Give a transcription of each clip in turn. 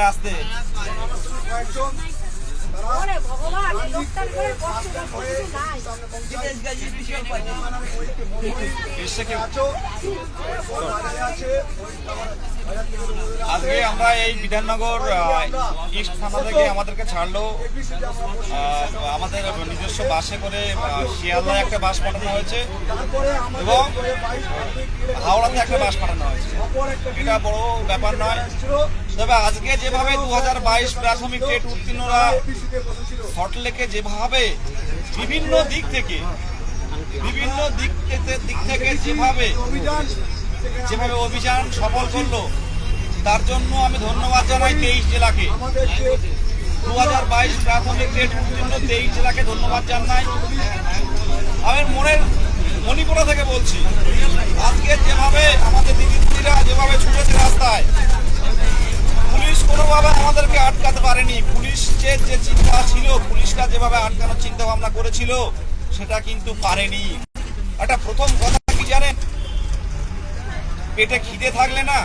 আসতে আজকে আমরা এই বিধাননগর ইস্ট থানা থেকে আমাদেরকে ছাড়লো আমাদের নিজস্ব বাসে করে শিয়ালদায় একটা বাস পাঠানো হয়েছে এবং হাওড়াতে একটা বাস পাঠানো হয়েছে। এটা বড় ব্যাপার নয়, তবে আজকে যেভাবে 2022 প্রাথমিক টেট উত্তীর্ণরা সল্টলেকে যেভাবে বিভিন্ন দিক থেকে যেভাবে অভিযান সফল করলো তার জন্য আমি ধন্যবাদ জানাই 23 জেলাকে। 2022 প্রাথমিক টেট উত্তীর্ণ 23 জেলাকে ধন্যবাদ জানাই। আমি মণিপুরা থেকে বলছি, আজকে যেভাবে আমাদের দিদিরা যেভাবে ছুটেছে রাস্তায়, পুলিশ কোনোভাবে আমাদেরকে আটকাতে পারেনি। পুলিশের যে চিন্তা ছিল, পুলিশরা যেভাবে আটকানোর চিন্তা ভাবনা করেছিল সেটা কিন্তু পারেনি। একটা প্রথম কথা কি জানেন, পেটে খিদে থাকলে না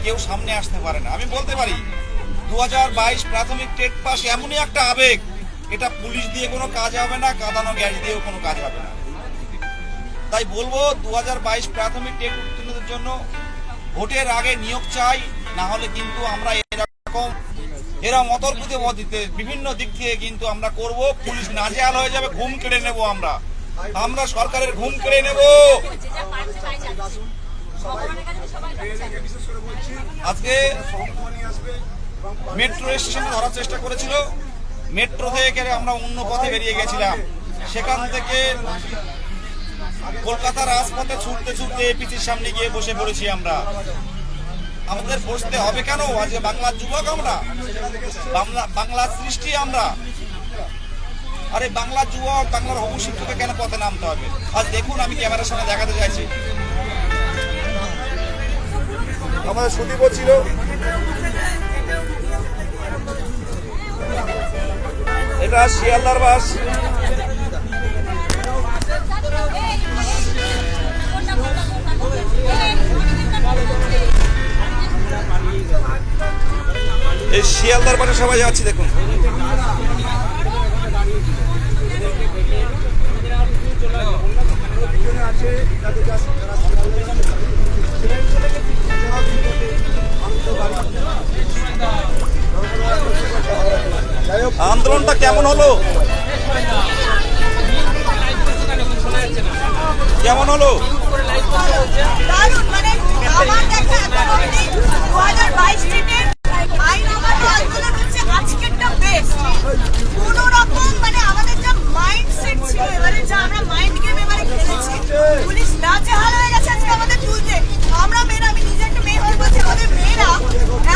কেউ সামনে আসতে পারে না। আমি বলতে পারি 2022 প্রাথমিক টেট পাস এমনই একটা আবেগ, এটা পুলিশ দিয়ে কোনো কাজ হবে না, কাঁদানো গ্যাস দিয়েও কোনো কাজ হবে না। তাই বলবো 2022 প্রাথমিক টেট উত্তীর্ণদের জন্য ভোটের আগে নিয়োগ চাই, না হলে কিন্তু আমরা এরকম অতর্কিত পদ্ধতিতে বিভিন্ন দিক থেকে কিন্তু আমরা করব। পুলিশ নাজেহাল হয়ে যাবে, ঘুম কেড়ে নেব, আমরা সরকারের ঘুম কেড়ে নেব। আজকে মেট্রো স্টেশনে ধরার চেষ্টা করেছিল, মেট্রো থেকে আমরা অন্য পথে বেরিয়ে গেছিলাম, সেখান থেকে কলকাতার রাজপথে ছুটতে ছুটতে এপিসির সামনে গিয়ে বসে পড়েছি আমরা। আমাদের বসতে হবে কেন? আজকে বাংলার যুবক আমরা, বাংলার সৃষ্টি আমরা। আরে বাংলার যুবক, বাংলার হবু শিক্ষককে কেন পথে নামতে হবে? আজ দেখুন, আমি ক্যামেরার সামনে দেখাতে চাইছি, আমাদের সুদীপ ছিল, এটা শিয়ালদার বাস। এই শিয়ালদার বাসে সবাই যাচ্ছি, দেখুন। আন্দোলনটা কেমন হলো? কেমন হলো? পুলিশ নাজেহাল হয়ে গেছে আজকে আমাদের তুলতে। আমরা মেয়েরা, আমি নিজে একটা মেয়ে হয়ে বলছি, আমাদের মেয়েরা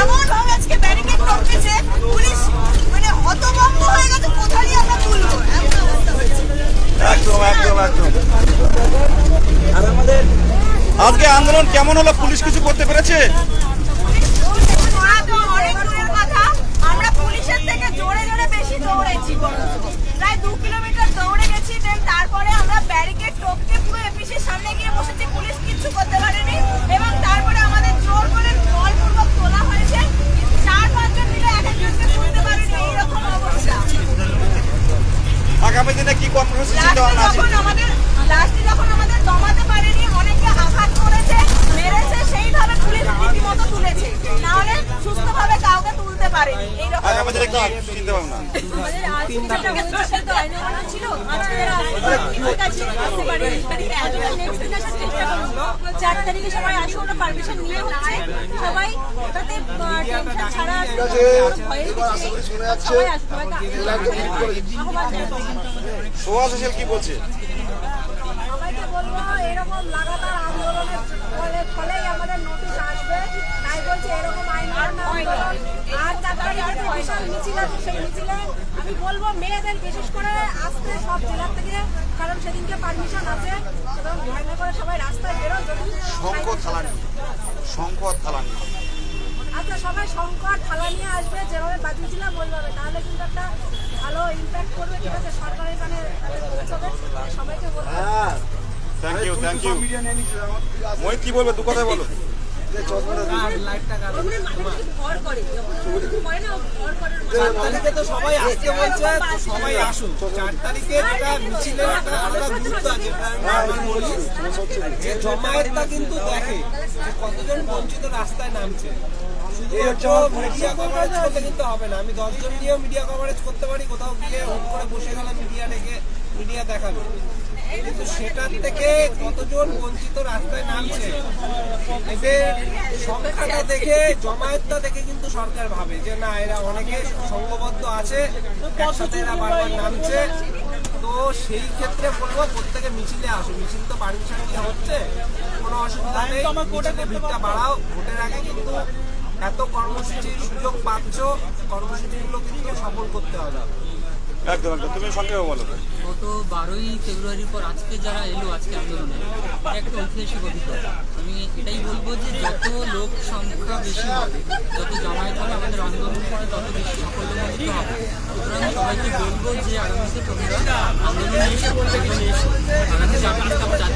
এমন ভাবে আজকে ব্যারিকেড টপকেছে, পুলিশ মানে হতভম্ব হয়ে গেছে, কোথায় আমরা তুলবো, এমন অবস্থা হয়েছে। একদম। আর আমাদের আজকে আন্দোলন কেমন হলো? পুলিশ কিছু করতে পেরেছে? আমরা পুলিশের থেকে জোরে বেশি দৌড়েছি, প্রায় 2 কিলোমিটার দৌড়ে গেছি। তারপরে আমরা ব্যারিকেড টপকে পুরো এপিসির সামনে গিয়ে বসেছি, পুলিশ কিচ্ছু করতে পারেনি। এবং তারপরে আমাদের জোর করে বলপূর্বক তোলা হয়েছে, 4-5 জন মিলে এক একজনকে তুলতে পারেনি, এইরকম অবস্থা। আগামী দিনে কি কর্মসূচি চিন্তা ভাবনা আছে? লাস্টে যখন আমাদের দমাতে পারেনি, অনেকে আঘাত করেছে, মেরেছে, সেইভাবে পুলিশ রীতিমতো তুলেছে, না হলে সুস্থভাবে কাউকে তুলতে পারেনি। এইরকম আগামী দিনে কি চিন্তা ভাবনা? সোহাস হোসেন কি বলছে? সবাইকে বলবো, এরকম লাগাতার আন্দোলনের ফলেই আমাদের নোটিশ আসবে। তাই বলছে এরকম আইন আন্দোলন আর 4 তারিখে বিশাল মিছিল আছে, সেই মিছিলে আমি বলবো মেয়েদের বিশেষ করে আসতে সব জেলা থেকে, কারণ সেদিনকে পারমিশন আছে, এবং ভয় না করে সবাই রাস্তায় বেরো। যদি শঙ্খ থালা নিয়ে আচ্ছা, সবাই শঙ্খ আর থালা নিয়ে আসবে, যেভাবে বাজিয়েছিলাম ওইভাবে, তাহলে কিন্তু একটা ভালো ইম্প্যাক্ট করবে। ঠিক আছে, সরকারের কানে পৌঁছবে। সবাইকে বলবো থ্যাংক ইউ। Thank you. মই কি বলবে, দু কথায় বলো। তারিখে তো সবাই আসতে বলছে, তো সবাই আসুন। 4 তারিখে যেটা মিছিলের একটা আলাদা গুরুত্ব আছে, আমি বলি যে জমায়েতটা কিন্তু দেখে যে কতজন বঞ্চিত রাস্তায় নামছে। মিডিয়া কভারেজ করলে কিন্তু হবে না। আমি 10 জন নিয়েও মিডিয়া কভারেজ করতে পারি, কোথাও গিয়ে হুট করে বসে গেলাম মিডিয়া ডেকে মিডিয়া দেখাবে, কিন্তু সেটার থেকে কতজন বঞ্চিত রাস্তায় নামছে এদের সংখ্যাটা দেখে, জমায়েতটা দেখে কিন্তু সরকার ভাবে যে না এরা অনেকে সংঘবদ্ধ আছে, একসাথে এরা বারবার নামছে। তো সেই ক্ষেত্রে বলবো প্রত্যেকে মিছিলে আসো। মিছিল তো পারমিশন নিয়ে হচ্ছে, কোনো অসুবিধা নেই, মিছিলে ভিড়টা বাড়াও। ভোটের আগে কিন্তু এত কর্মসূচির সুযোগ পাচ্ছ, কর্মসূচিগুলো কিন্তু সফল করতে হবে। একদম একদম, তুমি সংক্ষেপে বলো। গত 12ই ফেব্রুয়ারির পর আজকে যারা এলো আজকে আন্দোলনে, এটা একটা ঐতিহাসিক অভিজ্ঞতা। আমি এটাই বলবো যে যত লোক সংখ্যা বেশি হবে, যত জমায়েত হবে, আমাদের আন্দোলন করে তত বেশি সাফল্যমণ্ডিত হবে। সুতরাং সবাইকে বলবো যে আগামীতে তোমরা আন্দোলনে এসে আন্দোলনে এসে আগামী 4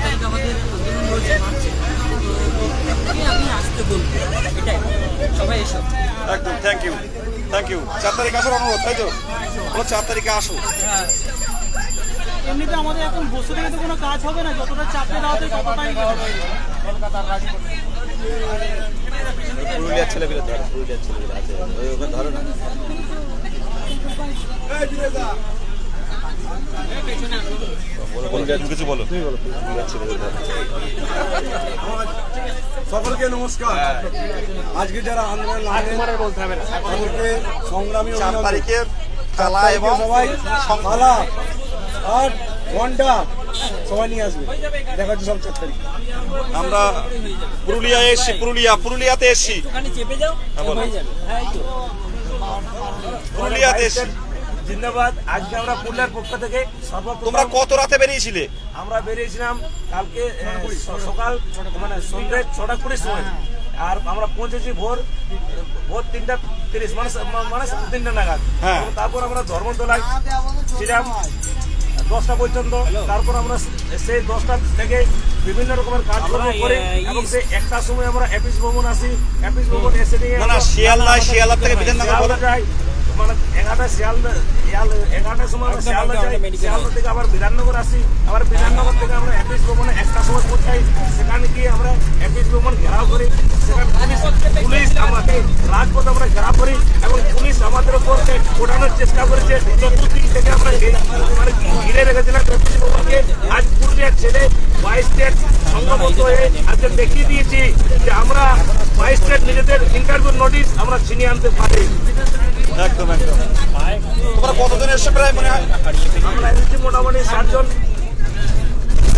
তারিখ আমাদের আন্দোলন রয়েছে মার্চে, তো আমি আসতে বলবো, এটাই সবাই এসো। একদম, থ্যাংক ইউ থ্যাংক ইউ। 4 তারিখ আসার অনুরোধ, তাই তো? বলো 4 তারিখে আসো। এমনিতে আমাদের এখন বসে থেকে তো কোনো কাজ হবে না, যতটা চাপে দেওয়া হয় ততটাই হবে। পুরুলিয়ার ছেলেপিলে ধরো, পুরুলিয়ার ছেলেপিলে আছে ওখানে ধরো না। কিছু বলো। পুরুলিয়ার ছেলেপিলে ধরো। সকলকে নমস্কার। আজকে যারা আন্দোলন তাদেরকে সংগ্রামী 4 তারিখে খেলা এবং সবাই মালা আর ঘন্টা সবাই নিয়ে আসবে, দেখা যাচ্ছে সব 4 তারিখ। আমরা পুরুলিয়ায় এসছি, পুরুলিয়াতে এসছি, হ্যাঁ, বলো। পুরুলিয়াতে এসছি। জিন্দাবাদ। আজকে আমরা পুরুলিয়ার পক্ষ থেকে সর্বপ্রথম তোমরা কত রাতে বেরিয়েছিলে? আমরা বেরিয়েছিলাম কালকে সকাল মানে সন্ধ্যে 6:20 সময়, আর আমরা পৌঁছেছি ভোর 3:30 মানে 3টা নাগাদ। হ্যাঁ। তারপর আমরা ধর্মতলায় ছিলাম 10টা পর্যন্ত। তারপর আমরা সেই 10টা থেকে বিভিন্ন রকমের কাজকর্ম করি এবং সেই 1টার সময় আমরা অফিস ভবন আসি। অফিস ভবন এসে নিয়ে না, শিয়ালদা থেকে বিধাননগর বলো। যাই, মানে 11টার সময় আমরা শিয়ালদা যাই, শিয়ালদা থেকে আবার বিধাননগর আসি, আবার বিধাননগর থেকে আমরা অফিস ভবনে 1টার সময় পৌঁছাই। সেখানে গিয়ে আমরা অফিস ভবন ঘেরাও করি। সেখানে পুলিশ আমাদের রাজপথ আমরা ঘেরাও করি এবং পুলিশ আমাদের উপর ওঠানোর চেষ্টা করেছে। চতুর্দিক থেকে আমরা মানে ঘিরে রেখেছিলাম অফিস ভবনকে। আজ পুরুলিয়ার ছেলে 22 স্টেট সংঘবদ্ধ হয়ে আজকে দেখিয়ে দিয়েছি যে আমরা 22 স্টেট নিজেদের ইন্টারভিউ নোটিশ আমরা ছিনিয়ে আনতে পারি। একদম একদম। তোমরা কতজন এসছো প্রায় মনে হয়? আমরা এসেছি মোটামুটি 7 জন।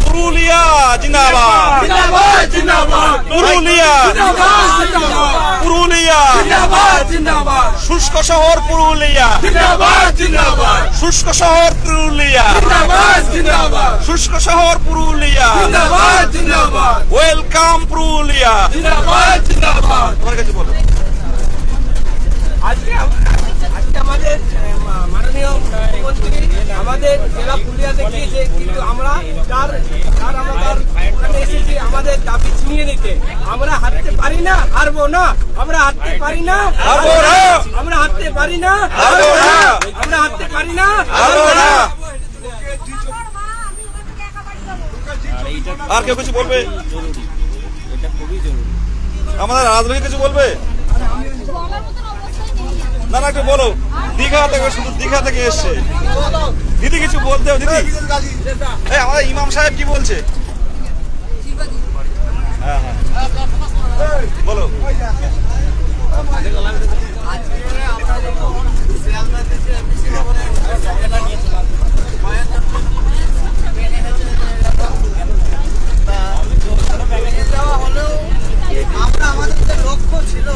পুরুলিয়া জিন্দাবাদ, জিন্দাবাদ জিন্দাবাদ, পুরুলিয়া পুরুলিয়া, জিন্দাবাদ শুষ্ক শহর পুরুলিয়া, জিন্দাবাদ, জিন্দাবাদ শুষ্ক শহর পুরুলিয়া, জিন্দাবাদ, শুষ্ক শহর পুরুলিয়া, জিন্দাবাদ, ওয়েলকাম পুরুলিয়া। জিন্দাবাদ, জিন্দাবাদ। তোমার কাছে বলো। আজকে আমাদের মাননীয় মুখ্যমন্ত্রী আমাদের জেলা পুরুলিয়াতে গিয়েছে, কিন্তু আমরা তার ওখানে এসেছি আমাদের দাবি ছিনিয়ে নিতে। আমরা হাঁটতে পারি না, হারবো না। আমরা হাঁটতে পারি না, হারবো না। আমরা হাঁটতে পারি না, হারবো না। আমরা হাঁটতে পারি না, হারবো না। আর কেউ কিছু বলবে? আমাদের রাজবাড়ি কিছু বলবে? না না, একটু বলো। দীঘা থেকে, শুধু দীঘা থেকে এসছে দিদি, কিছু বলতে হবে দিদি। এই আমাদের ইমাম সাহেব কি বলছে? হ্যাঁ হ্যাঁ, বলো। আমাদের যে লক্ষ্য ছিল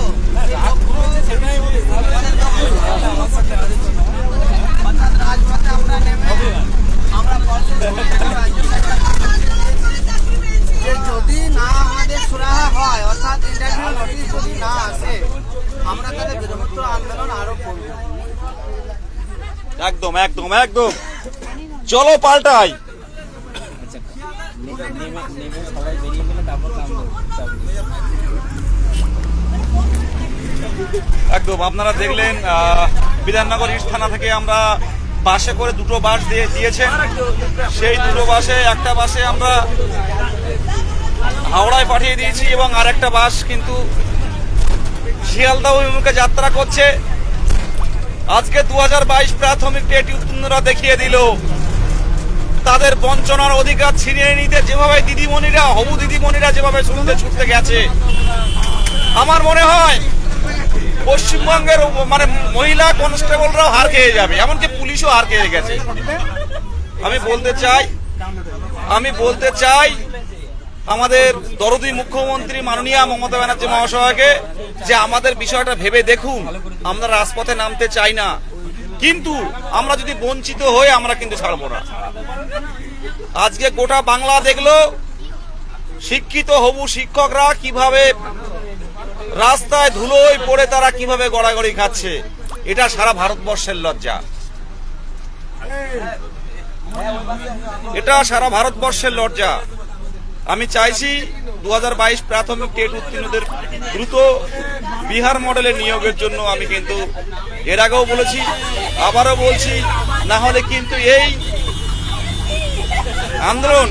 রাজপথে আমরা নেমে আমরা যদি না আমাদের সুরাহা হয়, অর্থাৎ ইন্টারভিউ নোটিশ যদি না আসে, আমরা তাহলে বৃহত্তর আন্দোলন আরো করব। একদম একদম একদম, চলো পাল্টাই। নেমে সবাই বেরিয়ে গেলে তারপর একদম আপনারা দেখলেন বিধাননগর ইস্ট থানা থেকে আমরা বাসে করে দুটো বাস দিয়েছেন। সেই দুটো বাসে একটা বাসে আমরা হাওড়ায় পাঠিয়ে দিয়েছি এবং আরেকটা বাস কিন্তু শিয়ালদা অভিমুখে যাত্রা করছে। আজকে 2022 প্রাথমিক টেট উত্তীর্ণরা দেখিয়ে দিল তাদের বঞ্চনার অধিকার ছিনিয়ে নিতে যেভাবে দিদিমণিরা, হবু দিদিমণিরা যেভাবে ছুটতে গেছে, আমার মনে হয় পশ্চিমবঙ্গের মানে মহিলা কনস্টেবলরাও হার খেয়ে যাবে, এমনকি পুলিশও হার খেয়ে গেছে। আমি বলতে চাই আমাদের দরদি মুখ্যমন্ত্রী মাননীয়া মমতা ব্যানার্জি মহাশয়কে যে আমাদের বিষয়টা ভেবে দেখুন, আমরা রাজপথে নামতে চাই না, কিন্তু আমরা যদি বঞ্চিত হই আমরা কিন্তু ছাড়বো না। আজকে গোটা বাংলা দেখলো শিক্ষিত হবু শিক্ষকরা কিভাবে রাস্তায় ধুলোয় পড়ে তারা কিভাবে গড়াগড়ি খাচ্ছে। এটা সারা ভারতবর্ষের লজ্জা, এটা সারা ভারতবর্ষের লজ্জা। আমি চাইছি 2022 প্রাথমিক টেট উত্তীর্ণদের দ্রুত বিহার মডেলের নিয়োগের জন্য আমি কিন্তু এর আগেও বলেছি, আবারও বলছি, না হলে কিন্তু এই আন্দোলন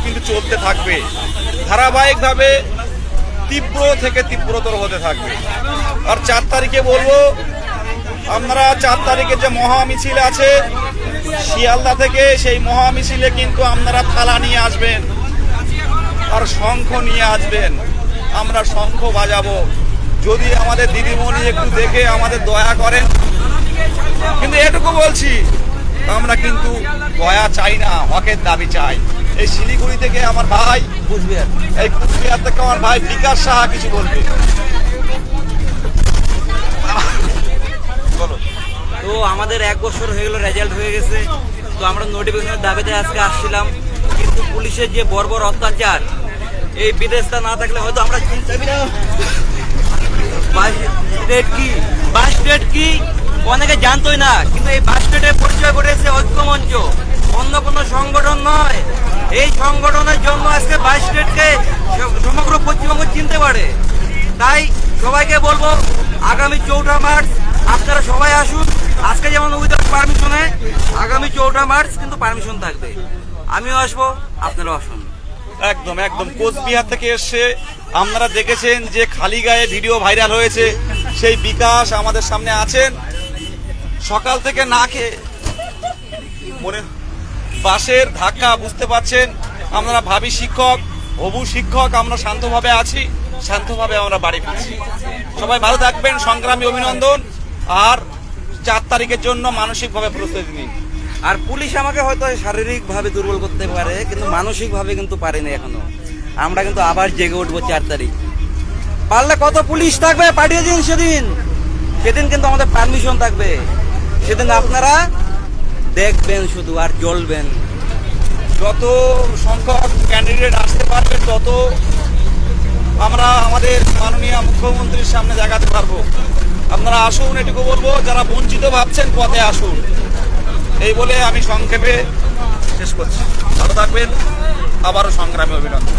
কিন্তু চলতে থাকবে, ধারাবাহিকভাবে তীব্র থেকে তীব্রতর হতে থাকবে। আর 4 তারিখে বলবো, আপনারা 4 তারিখে যে মহা মিছিল আছে শিয়ালদা থেকে, সেই মহা মিছিলে কিন্তু আপনারা থালা নিয়ে আসবেন আর শঙ্খ নিয়ে আসবেন। আমরা শঙ্খ বাজাবো, যদি আমাদের দিদিমণি একটু দেখে আমাদের দয়া করেন। কিন্তু এটুকু বলছি, আমরা কিন্তু দয়া চাই না, হকের দাবি চাই। এই শিলিগুড়ি থেকে আমার ভাই কুচবিহার থেকে আমার ভাই বিকাশ সাহা কিছু বলবে। তো আমাদের 1 বছর হয়ে গেল, রেজাল্ট হয়ে গেছে, তো আমরা নোটিফিকেশনের দাবিতে আজকে আসছিলাম। কিন্তু পুলিশের যে বর্বর অত্যাচার, এই বিদেশটা না থাকলে হয়তো আমরা বাস স্টেট কি অনেকে জানতোই না, কিন্তু এই বাস স্টেটের পরিচয় ঘটেছে ঐক্যমঞ্চ, অন্য কোনো সংগঠন নয়। এই সংগঠনের জন্য আজকে বাস স্টেটকে সমগ্র পশ্চিমবঙ্গ চিনতে পারে। তাই সবাইকে বলবো, আগামী 4 মার্চ আপনারা সবাই আসুন। আজকে যেমন উইদাউট পারমিশনে, আগামী 4 মার্চ কিন্তু পারমিশন থাকবে। আমিও আসবো, আপনারাও আসুন। একদম একদম কোচবিহার থেকে এসে আপনারা দেখেছেন যে খালি গায়ে ভিডিও ভাইরাল হয়েছে, সেই বিকাশ আমাদের সামনে আছেন। সকাল থেকে না খেয়ে মনে বাসের ধাক্কা, বুঝতে পারছেন আমরা ভাবি শিক্ষক, হবু শিক্ষক, আমরা শান্তভাবে আছি, শান্তভাবে আমরা বাড়ি ফিরছি। সবাই ভালো থাকবেন, সংগ্রামী অভিনন্দন। আর 4 তারিখের জন্য মানসিকভাবে প্রস্তুতি নিন। আর পুলিশ আমাকে হয়তো শারীরিকভাবে দুর্বল করতে পারে, কিন্তু মানসিকভাবে কিন্তু পারেনি এখনো। আমরা কিন্তু আবার জেগে উঠবো 4 তারিখ। পারলে কত পুলিশ থাকবে পাঠিয়ে দিন, সেদিন কিন্তু আমাদের পারমিশন থাকবে। সেদিন আপনারা দেখবেন শুধু আর জ্বলবেন। যত সংখ্যক ক্যান্ডিডেট আসতে পারবেন তত আমরা আমাদের মাননীয় মুখ্যমন্ত্রীর সামনে দেখাতে পারবো। আপনারা আসুন, এটুকু বলবো, যারা বঞ্চিত ভাবছেন পথে আসুন। এই বলে আমি সংক্ষেপে শেষ করছি। ভালো থাকবেন, আবারও সংগ্রামী অভিনন্দন।